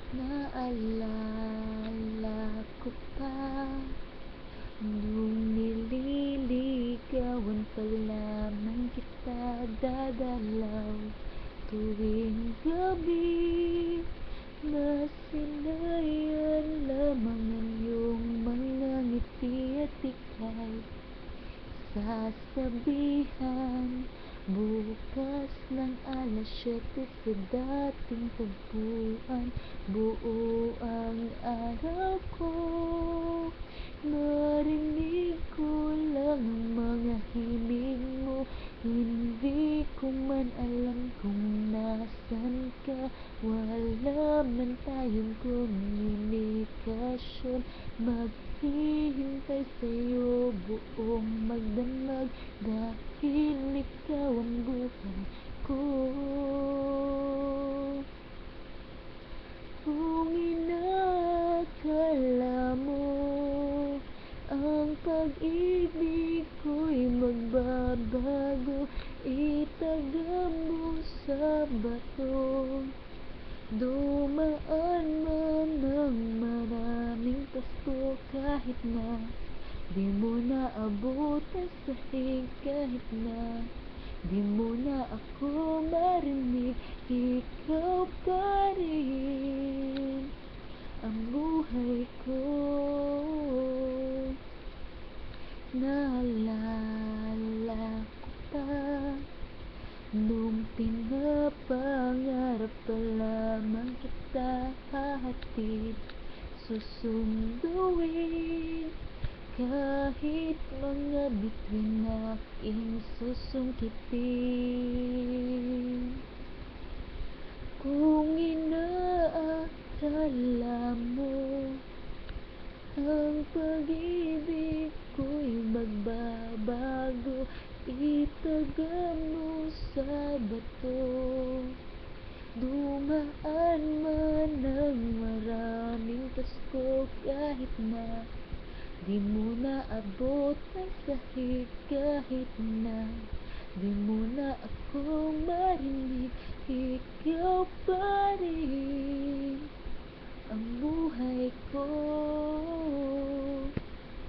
Naalala ko pa nung nililigawan pa lamang kita, dadalaw tuwing gabi. Masinayan lamang ang iyong mga ngiti at ika'y sasabihan bukas ng 7:00 sa dating tagpuan. Buo ang araw ko, narinig ko lang ang mga himig mo. Hindi ko man alam kung nasan ka, wala man tayong komunikasyon. Maghihintay sa'yo buong magdamag, dahil ikaw ang buhay ko. Kung inakala mo ang pag-ibig ko'y magbabago, itaga mo sa bato. Dumaan man ng maraming Pasko, kahit na di mo naabot ang sahig, kahit na di mo na ako marinig, ikaw pa rin ang buhay ko. Naalala ko pa nung pinapangarap pa lamang kita, hahatid, susunduin, kahit mga bituin aking susungkitin. Kung inaakala mo ang pag-ibig ko'y magbabago, itaga mo sa bato. Dumaan man ng maraming Pasko, kahit na di mo naabot ang sahig, kahit na di mo na ako marinig, ikaw pa rin ang buhay ko.